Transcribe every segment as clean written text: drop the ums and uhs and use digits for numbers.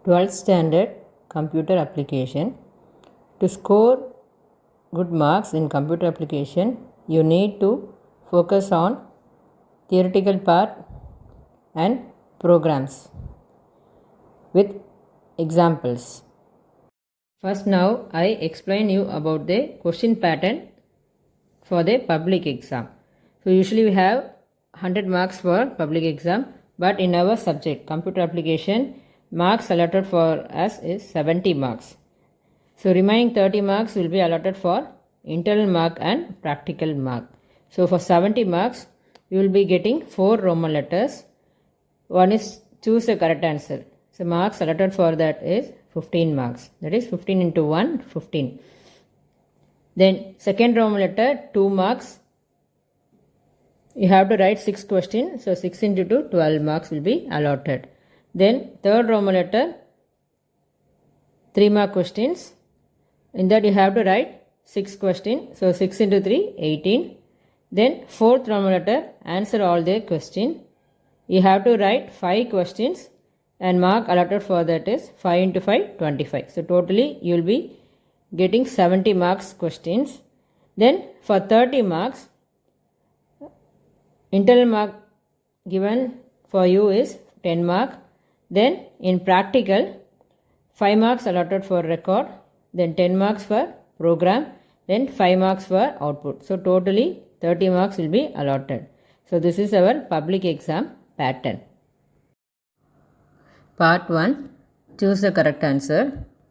12th standard computer application. To score good marks in computer application, you need to focus on theoretical part and programs with examples. First, now I explain you about the question pattern for the public exam. So usually we have 100 marks for public exam, but in our subject computer application, marks allotted for us is 70 marks. So remaining 30 marks will be allotted for internal mark and practical mark. So for 70 marks, you will be getting 4 Roman letters. One is choose the correct answer. So marks allotted for that is 15 marks. That is 15 into 1, 15. Then second Roman letter, 2 marks. You have to write 6 questions. So 6 into 2, 12 marks will be allotted. Then third Roman letter, 3 mark questions. In that you have to write 6 questions. So 6 into 3, 18. Then fourth Roman letter, answer all the question. You have to write 5 questions and mark allotted for that is 5 into 5, 25. So totally you will be getting 70 marks questions. Then for 30 marks, internal mark given for you is 10 mark. Then in practical, 5 marks allotted for record, then 10 marks for program, then 5 marks for output. So totally 30 marks will be allotted. So this is our public exam pattern. Part 1, choose the correct answer.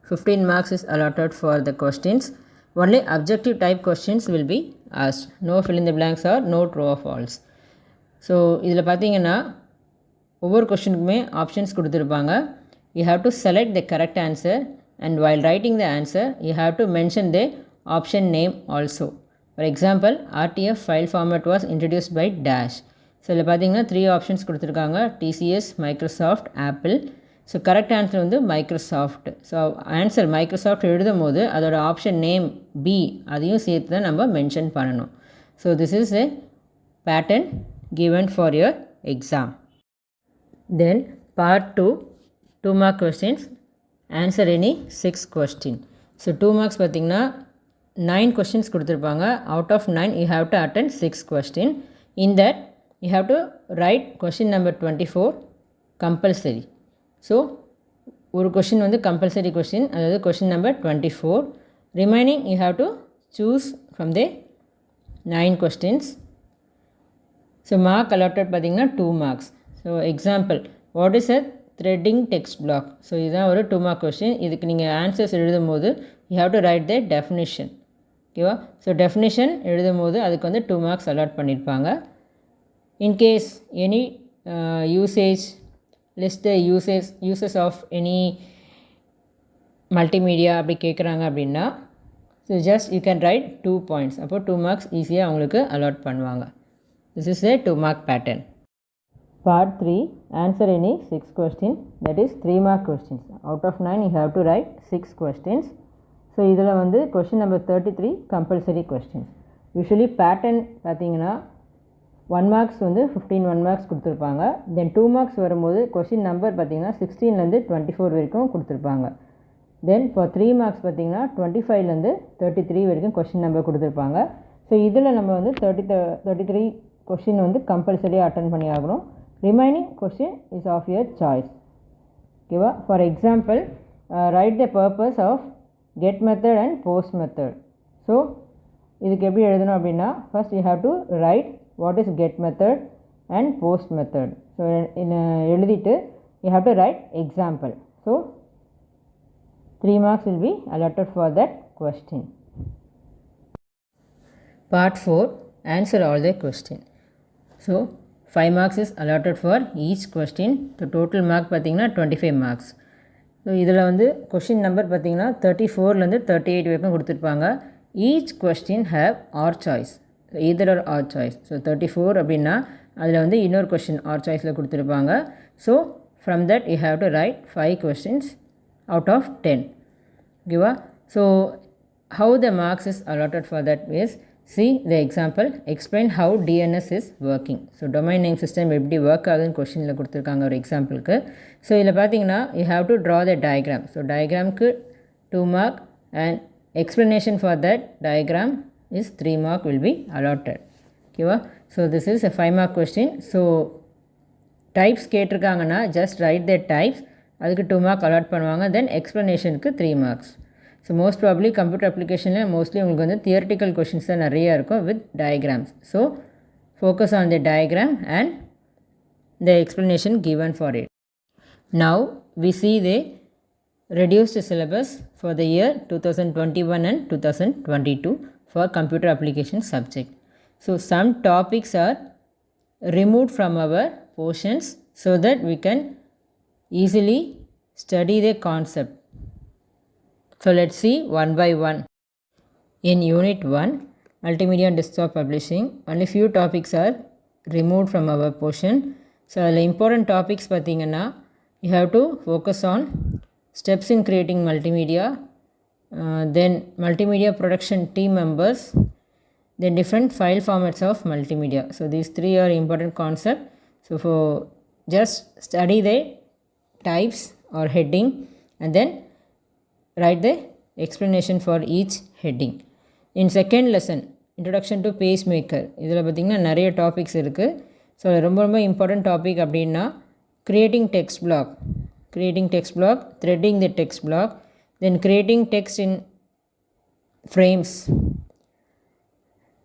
15 marks is allotted for the questions. Only objective type questions will be asked. No fill in the blanks or no true or false. So இதில் பார்த்தீங்கன்னா ஒவ்வொரு கொஷனுக்குமே options கொடுத்துருப்பாங்க. You have to select the correct answer and while writing the answer you have to mention the option name also. For example, RTF file format was introduced by dash. So இதில் பார்த்தீங்கன்னா 3 options கொடுத்துருக்காங்க, TCS, Microsoft, Apple. So correct answer வந்து Microsoft. So answer Microsoft எழுதும் போது அதோட option name B அதையும் சேர்த்து தான் நம்ம மென்ஷன் பண்ணணும். So this is a pattern given for your exam. Then part 2, 2 mark questions. Answer any 6 question. So 2 marks பார்த்தீங்கன்னா 9 questions கொடுத்துருப்பாங்க. Out of 9 you have to attend 6 question. In that you have to write question number 24 compulsory. So ஒரு question வந்து compulsory question, அதாவது question number 24. Remaining you have to choose from the 9 questions. So mark allotted பார்த்திங்கன்னா 2 marks. So example, what is a threading text block. So இதுதான் ஒரு 2 mark question. இதுக்கு நீங்கள் answers எழுதும் போது you have to write the definition. ஓகேவா? So definition எழுதும் போது அதுக்கு வந்து 2 மார்க்ஸ் அலாட் பண்ணியிருப்பாங்க. In case any usage list the uses of any multimedia அப்படி கேட்குறாங்க அப்படின்னா, so just you can write 2 points. அப்போ 2 மார்க்ஸ் ஈஸியாக அவங்களுக்கு அலாட் பண்ணுவாங்க. This is a 2 mark pattern. Part 3, answer any 6 questions, that is 3 mark questions. Out of 9 you have to write 6 questions. So இதில் வந்து question number 33 compulsory questions. Usually pattern பார்த்தீங்கன்னா 1 marks வந்து 15 1 marks கொடுத்துருப்பாங்க. Then 2 marks வரும்போது question number பார்த்தீங்கன்னா 16லேருந்து 24 வரைக்கும் கொடுத்துருப்பாங்க. Then for 3 marks பார்த்தீங்கன்னா 25லேருந்து 33 வரைக்கும் question number கொடுத்துருப்பாங்க. ஸோ இதில் நம்ம வந்து 33 கொஷின் வந்து கம்பல்சரியாக அட்டன் பண்ணி ஆகணும். Remaining question is of your choice. ஓகேவா? For example, write the purpose of get method and post method. So இதுக்கு எப்படி எழுதணும் அப்படின்னா, first you have to write what is get method and post method. So எழுதிட்டு you have to write example. So 3 marks will be allotted for that question. Part 4, answer all the question. So 5 marks is allotted for each question. The total mark பார்த்தீங்கன்னா 25 marks. So இதில் வந்து question number பார்த்தீங்கன்னா 34லேருந்து 38 வரைக்கும் கொடுத்துருப்பாங்க. Each question have or choice, either or or choice. So 34 அப்படின்னா அதில் வந்து இன்னொரு கொஷின் ஆர் சாய்ஸில் கொடுத்துருப்பாங்க. So from that you have to write 5 questions out of 10. ஓகேவா? So how the marks is allotted for that is, See the example, explain how DNS is working. So domain name system எப்படி work ஆகுதுன்னு கொஸ்டினில் கொடுத்துருக்காங்க ஒரு எக்ஸாம்பிளுக்கு. So இதில் பார்த்தீங்கன்னா you have to draw the diagram. So diagramக்கு 2 mark and explanation for that diagram is 3 mark will be allotted. ஓகேவா? So this is a 5 mark question. So types கேட்டிருக்காங்கன்னா just write the types, அதுக்கு 2 mark allot பண்ணுவாங்க, then explanationக்கு 3 marks. So most probably computer அப்ளிகேஷனில் mostly உங்களுக்கு வந்து theoretical questions தான் நிறையா இருக்கும் with diagrams. So focus on the diagram and the explanation given for it. Now we see the reduced syllabus for the year 2021 and 2022 for computer application subject. So some topics are removed from our portions so that we can easily study the concept. So let's see one by one. In Unit 1, Multimedia and Desktop Publishing, only few topics are removed from our portion. So the important topics பார்த்தீங்கன்னா you have to focus on steps in creating multimedia, then multimedia production team members, then different file formats of multimedia. So these three are important concepts. So for just study the types or heading and then write the explanation for each heading. In second lesson, introduction to pacemaker, இதில் பார்த்திங்கன்னா நிறைய topics இருக்குது. So ரொம்ப ரொம்ப important topic அப்படின்னா creating text block, threading the text block, then creating text in frames,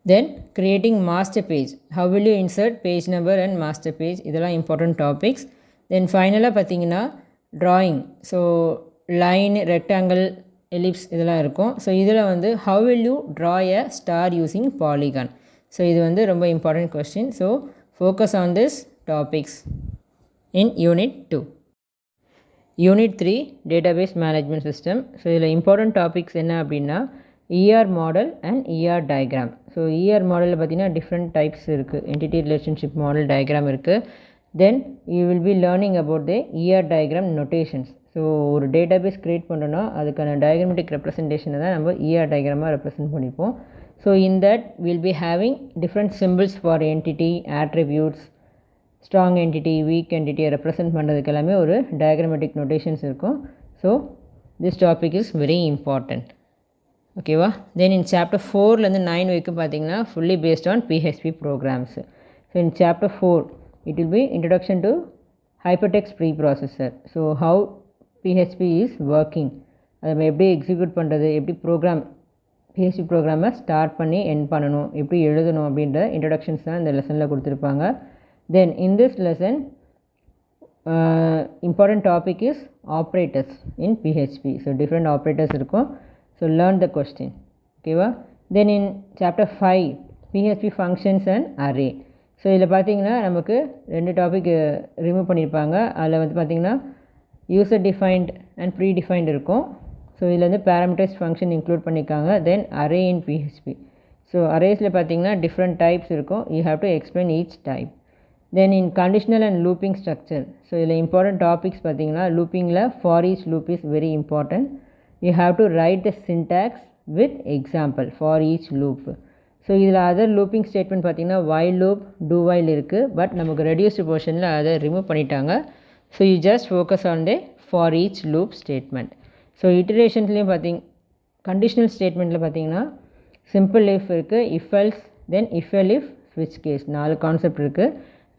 then creating master page, how will you insert page number and master page, இதெல்லாம் important topics. Then ஃபைனலாக பார்த்திங்கன்னா drawing, so line, rectangle, ellipse இதெல்லாம் இருக்கும். So இதில் வந்து how will you draw a star using polygon. So இது வந்து ரொம்ப important question. So focus on this topics in Unit 2. Unit 3, Database Management System. So இதில் இம்பார்ட்டன்ட் டாபிக்ஸ் என்ன அப்படின்னா ER model and ER diagram. So ER மாடலில் பார்த்திங்கன்னா different types இருக்குது. Entity relationship model diagram இருக்குது. Then you will be learning about the ER diagram notations. So ஒரு database create பண்ணுறோன்னா அதுக்கான டயக்ராமெட்டிக் ரெப்ரசன்டேஷனை தான் நம்ம ER டயக்ராமாக ரெப்ரசன்ட் பண்ணிப்போம். So in that will be having different symbols for entity, attributes, strong entity, weak என்டிட்டியை ரெப்ரசன்ட் பண்ணுறதுக்கு எல்லாமே ஒரு டயக்ராமெட்டிக் நொட்டேஷன்ஸ் இருக்கும். So this topic is very important. ஓகேவா? தென் இன் சாப்டர் 4லேருந்து 9 வரைக்கும் பார்த்தீங்கன்னா fully based on PHP programs. So in chapter 4 it will be introduction to hypertext preprocessor. So how PHP is working, அதை நம்ம எப்படி execute பண்ணுறது, எப்படி ப்ரோக்ராம் PHP ப்ரோக்ராமை ஸ்டார்ட் பண்ணி எண்ட் பண்ணணும், எப்படி எழுதணும் அப்படின்ற இன்ட்ரடக்ஷன்ஸ் தான் இந்த லெசனில் கொடுத்துருப்பாங்க. Then in this lesson important topic is operators in PHP. So different operators இருக்கும். So learn the question. ஓகேவா? Then in chapter 5 PHP functions and array. So இதில் பார்த்தீங்கன்னா நமக்கு 2 டாபிக் ரிமூவ் பண்ணியிருப்பாங்க. அதில் வந்து பார்த்திங்கன்னா user defined and predefined இருக்கும். ஸோ இதில் வந்து பேராமீட்டர்ஸ் ஃபங்க்ஷன் இன்க்ளூட் பண்ணியிருக்காங்க. Then array in PHP. So அரேஸில் பார்த்தீங்கன்னா டிஃப்ரெண்ட் டைப்ஸ் இருக்கும். You have to explain each type. Then in conditional and looping structure. So இதில் இம்பார்ட்டன்ட் டாபிக்ஸ் பார்த்தீங்கன்னா லூப்பிங்கில் for each loop is very important. You have to write the syntax with example for each loop. So இதில் other looping statement பார்த்திங்கன்னா while loop, two while இருக்குது. But நமக்கு reduced போர்ஷனில் அதை remove பண்ணிட்டாங்க. So you just focus on the for each loop statement. So இட்டரேஷன்ஸ்லேயும் conditional ஸ்டேட்மெண்ட்டில் பார்த்திங்கன்னா சிம்பிள் இஃப் இருக்குது, if else, then if el if, ஸ்விட்ச் கேஸ், 4 கான்செப்ட் இருக்குது.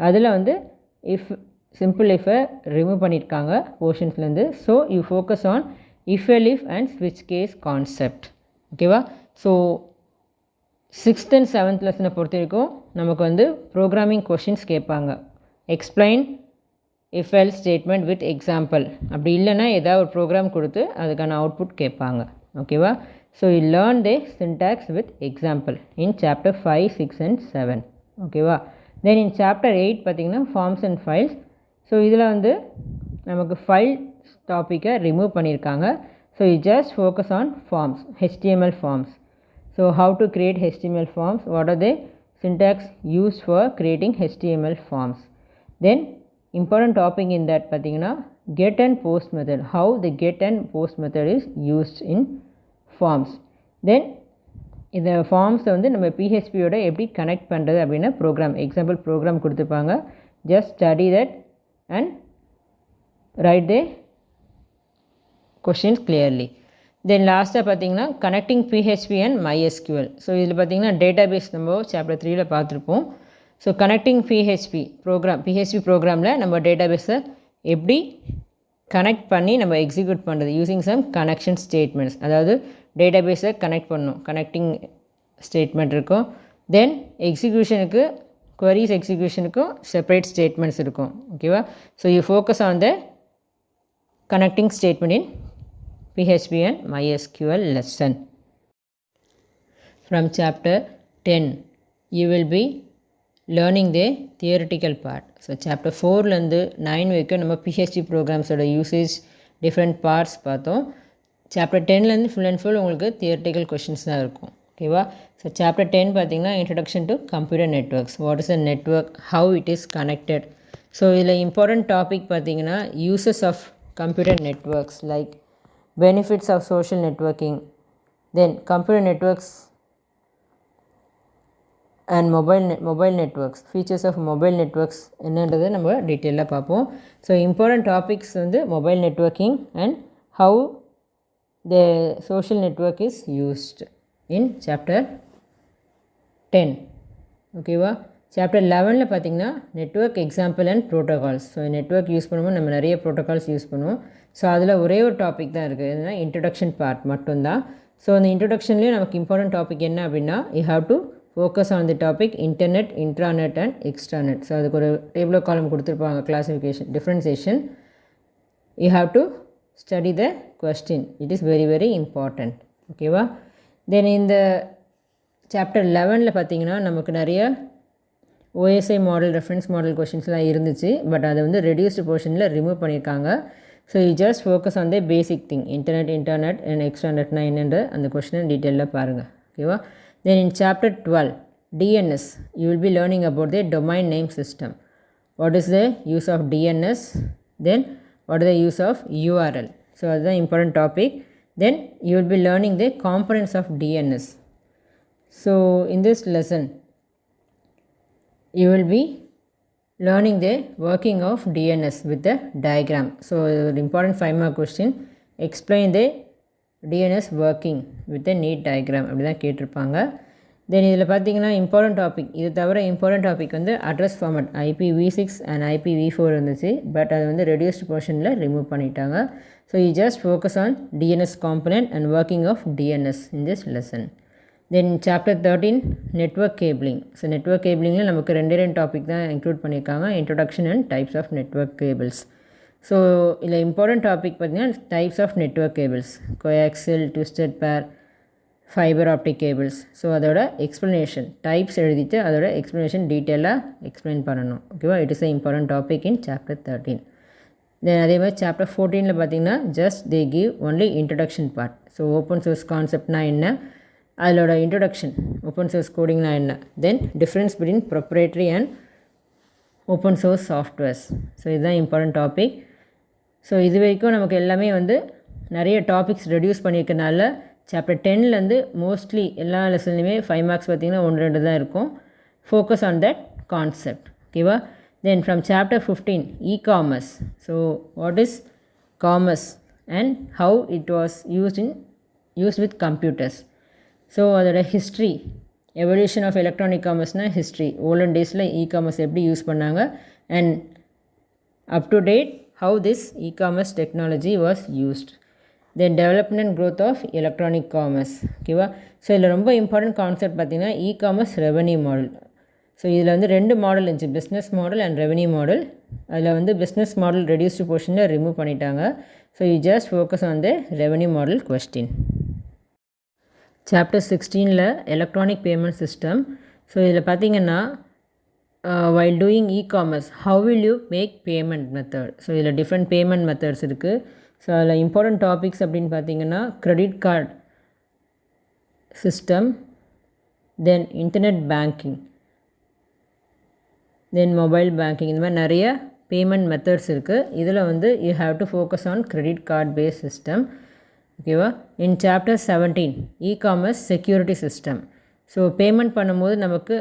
அதில் வந்து இஃப் சிம்பிள் இஃபை ரிமூவ் பண்ணியிருக்காங்க போர்ஷன்ஸ்லேருந்து. So you focus on if el if and ஸ்விட்ச் கேஸ் கான்செப்ட். ஓகேவா? ஸோ 6th and 7th லெசனை பொறுத்த வரைக்கும் நமக்கு வந்து ப்ரோக்ராமிங் கொஷின்ஸ் கேட்பாங்க. Explain if L statement with example. அப்படி இல்லைன்னா ஏதாவது ஒரு ப்ரோக்ராம் கொடுத்து அதுக்கான அவுட்புட் கேட்பாங்க. ஓகேவா? So you learn the syntax with example in chapter 5, 6 and 7. ஓகேவா? தென் இன் சாப்டர் 8 பார்த்திங்கன்னா ஃபார்ம்ஸ் அண்ட் ஃபைல்ஸ். ஸோ இதில் வந்து நமக்கு ஃபைல் டாப்பிக்கை ரிமூவ் பண்ணியிருக்காங்க. So you just focus on forms, HTML forms. So how to create HTML forms, what are the syntax used for creating HTML forms. Then important topic in that பார்த்தீங்கன்னா get and post method, how the get and post method is used in forms. Then இந்த ஃபார்ம்ஸை வந்து நம்ம பிஹெச்பியோட எப்படி connect பண்ணுறது அப்படின்னா program example program கொடுத்துருப்பாங்க. Just study that and write the questions clearly. Then லாஸ்ட்டாக பார்த்தீங்கன்னா connecting PHP and MySQL. So இதில் பார்த்தீங்கன்னா டேட்டாபேஸ் நம்ம சாப்டர் 3ல் பார்த்துருப்போம். ஸோ கனெக்டிங் பிஹெச்பி ப்ரோக்ராமில் நம்ம டேட்டாபேஸை எப்படி கனெக்ட் பண்ணி நம்ம எக்ஸிக்யூட் பண்ணுறது யூஸிங் சம் கனெக்ஷன் ஸ்டேட்மெண்ட்ஸ். அதாவது டேட்டாபேஸை கனெக்ட் பண்ணணும், கனெக்டிங் ஸ்டேட்மெண்ட் இருக்கும். தென் எக்ஸிக்யூஷனுக்கு queries எக்ஸிக்யூஷனுக்கும் செப்பரேட் ஸ்டேட்மெண்ட்ஸ் இருக்கும். ஓகேவா? So you focus on the connecting statement in PHP and MySQL lesson. From chapter 10 you will be learning the theoretical part. So chapter 4லேருந்து 9 வரைக்கும் நம்ம PHP ப்ரோக்ராம்ஸோட யூசேஜ் டிஃப்ரெண்ட் பார்ட்ஸ் பார்த்தோம். Chapter 10லேருந்து full and full உங்களுக்கு theoretical questions தான் இருக்கும். ஓகேவா? ஸோ சாப்டர் 10 பார்த்தீங்கன்னா introduction to computer networks, what is a network, how it is connected. So இதில் இம்பார்ட்டன்ட் டாபிக் பார்த்தீங்கன்னா uses of computer networks like benefits of social networking, then computer networks and mobile networks, features of mobile networks என்னன்றதை நம்ம டீட்டெயிலாக பார்ப்போம். So important topics வந்து mobile networking and how the social network is used in chapter 10. ஓகேவா? Chapter 11ல் பார்த்திங்கன்னா network example and protocols. So network use பண்ணும்போது நம்ம நிறைய ப்ரோட்டோகால்ஸ் யூஸ் பண்ணுவோம். ஸோ அதில் ஒரே ஒரு டாபிக் தான் இருக்குது, எதுனா இன்ட்ரடக்ஷன் பார்ட் மட்டும்தான். ஸோ அந்த இன்ட்ரடக்ஷன்லேயும் நமக்கு இம்பார்ட்டன்ட் டாபிக் என்ன அப்படின்னா you have to focus on the topic internet, intranet and extranet. So அதுக்கு ஒரு டேபிள் காலம் கொடுத்துருப்பாங்க, classification, differentiation. You have to study the question, it is very very important. ஓகேவா? Then இந்த chapter 11ல் பார்த்திங்கன்னா நமக்கு நிறைய OSI மாடல், ரெஃபரன்ஸ் மாடல் கொஷின்ஸ்லாம் இருந்துச்சு. பட் அதை வந்து ரெடியூஸ்டு போர்ஷனில் ரிமூவ் பண்ணியிருக்காங்க. So you just focus on the basic thing, internet and எக்ஸ்ட்ராநெட்னா என்னென்ற அந்த கொஷினை டீட்டெயிலாக பாருங்கள். ஓகேவா? Then in chapter 12 DNS you will be learning about the domain name system. What is the use of DNS, then what is the use of URL. So அதுதான் important topic. Then you will be learning the components of DNS. So in this lesson you will be learning the working of DNS with the diagram. So the important 5 mark question, explain the DNS working with the neat diagram அப்படி தான் கேட்டிருப்பாங்க. தென் இதில் பார்த்தீங்கன்னா important topic, இது தவிர important topic வந்து address format IPv6 and IPv4 இருந்துச்சு. But அது வந்து ரெடியூஸ்டு போர்ஷனில் ரிமூவ் பண்ணிட்டாங்க. So you just focus on DNS component and working of DNS in this lesson. Then chapter 13 network cabling. So network கேபிளிங்கில் நமக்கு ரெண்டு டாபிக் தான் இன்க்ளூட் பண்ணியிருக்காங்க, introduction and types of network cables. So இதில் important topic பார்த்திங்கன்னா types of network cables, coaxial, twisted pair, fibre optic cables. So அதோட explanation, types எழுதிட்டு அதோட எக்ஸ்ப்ளனேஷன் டீட்டெயிலாக எக்ஸ்பிளைன் பண்ணணும். ஓகேவா? It is the important topic in chapter 13. Then அதே மாதிரி சாப்டர் 14ல் பார்த்திங்கன்னா just they give only introduction part. So open source கான்செப்ட்னா என்ன, அதோட இன்ட்ரொடக்ஷன், ஓப்பன் சோர்ஸ் கோடிங்னா என்ன, then difference between proprietary and open source softwares. So இதுதான் இம்பார்ட்டன்ட் டாபிக். ஸோ இது வரைக்கும் நமக்கு எல்லாமே வந்து நிறைய டாபிக்ஸ் ரெடியூஸ் பண்ணியிருக்கனால சாப்டர் 10லேருந்து மோஸ்ட்லி எல்லா லெசன்லையுமே 5 மார்க்ஸ் பார்த்திங்கன்னா 1-2 தான் இருக்கும். Focus on that concept. ஓகேவா? Then from chapter 15 e-commerce. So what is commerce and how it was used with computers. So அதோட ஹிஸ்ட்ரி, எவல்யூஷன் ஆஃப் எலக்ட்ரானிக் காமர்ஸ்னால் ஹிஸ்ட்ரி, ஓல்டன் டேஸில் இ-காமர்ஸ் எப்படி யூஸ் பண்ணாங்க and up to date how this e-commerce technology was used. Then development and growth of electronic commerce. ஓகேவா? So இதில் ரொம்ப important concept பார்த்திங்கன்னா e-commerce revenue model. So இதில் வந்து 2 மாடல் இருந்துச்சு, business model and revenue model. அதில் வந்து பிஸ்னஸ் மாடல் ரெடியூஸ்டு போர்ஷனில் ரிமூவ் பண்ணிட்டாங்க. So you just focus on the revenue model question. Chapter 16ல் எலக்ட்ரானிக் பேமெண்ட் சிஸ்டம். ஸோ இதில் பார்த்திங்கன்னா while doing e-commerce how will you make payment method. So இதில் different payment methods இருக்குது. So அதில் important topics அப்படின்னு பார்த்திங்கன்னா credit card system, then internet banking, then mobile banking, இந்த மாதிரி நிறைய பேமெண்ட் மெத்தட்ஸ் இருக்குது. இதில் வந்து you have to focus on credit card base system. ஓகேவா. In chapter 17 e-commerce security system. So payment பண்ணும்போது நமக்கு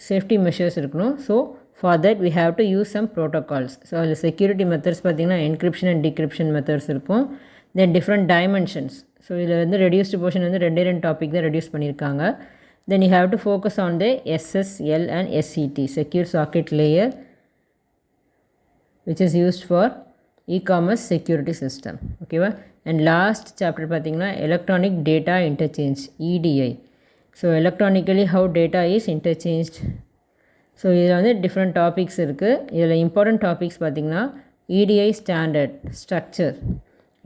சேஃப்டி மெஷர்ஸ் இருக்கணும். So for that we have to use some protocols. So அதில் செக்யூரிட்டி மெத்தட்ஸ் பார்த்திங்கன்னா encryption and decryption methods இருக்கும். தென் different dimensions. So இதில் வந்து reduced portion வந்து 2 டாபிக் தான் ரெடியூஸ் பண்ணியிருக்காங்க. Then you have to focus on the SSL and SCT, secure socket layer, which is used for e-commerce security system. ஓகேவா. And last chapter பார்த்திங்கன்னா electronic data interchange, EDI. So electronically how data is interchange. So இதில் வந்து different topics இருக்குது. இதில் important topics பார்த்திங்கன்னா EDI standard, structure,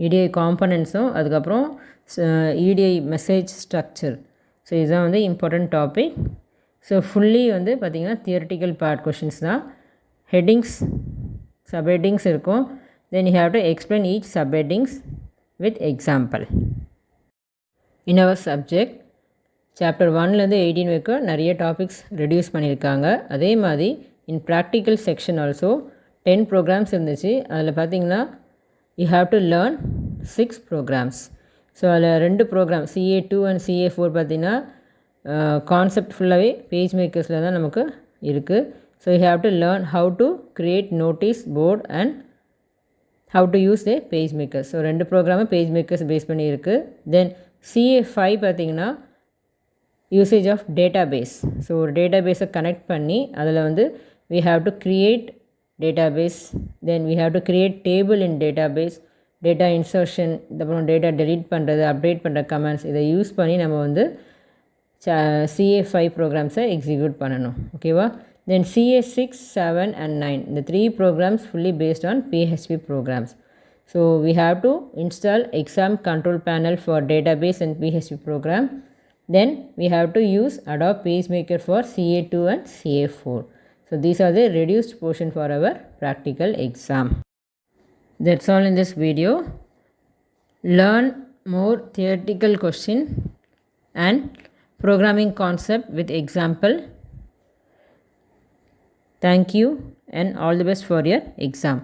EDI காம்பனன்ட்ஸும், அதுக்கப்புறம் EDI message structure. So இதுதான் வந்து இம்பார்ட்டண்ட் டாபிக். ஸோ ஃபுல்லி வந்து பார்த்திங்கன்னா தியரிட்டிக்கல் பார்ட் கொஷின்ஸ் தான். ஹெட்டிங்ஸ், subheadings இருக்கும். Then you have to explain each subheadings with example. In our subject chapter 1லேருந்து 18 வரைக்கும் நிறைய டாபிக்ஸ் ரெடியூஸ் பண்ணியிருக்காங்க. அதே மாதிரி இன் ப்ராக்டிக்கல் செக்ஷன் ஆல்சோ 10 ப்ரோக்ராம்ஸ் இருந்துச்சு. அதில் பார்த்திங்கன்னா you have to learn 6 programs. So அதில் 2 ப்ரோக்ராம் CA2 அண்ட் CA4 பார்த்திங்கன்னா கான்செப்ட் ஃபுல்லாகவே பேஜ் மேக்கர்ஸில் தான் நமக்கு இருக்குது. So you have to learn how to create notice board and how to use the page makers. So 2 program page makers base பண்ணி இருக்குது. தென் CA5 பார்த்திங்கன்னா usage of database. So ஒரு டேட்டாபேஸை connect பண்ணி அதில் வந்து we have to create database, then we have to create table in database, data insertion, அப்புறம் data delete பண்ணுறது, update பண்ணுற கமெண்ட்ஸ், இதை யூஸ் பண்ணி நம்ம வந்து CA5 ப்ரோக்ராம்ஸை எக்ஸிக்யூட் பண்ணணும். ஓகேவா. Then CA6, 7 and 9, the 3 programs fully based on PHP programs. So we have to install exam control panel for database and PHP program. Then we have to use Adobe PageMaker for CA2 and CA4. So these are the reduced portion for our practical exam. That's all in this video. Learn more theoretical question and programming concept with example. Thank you and all the best for your exam.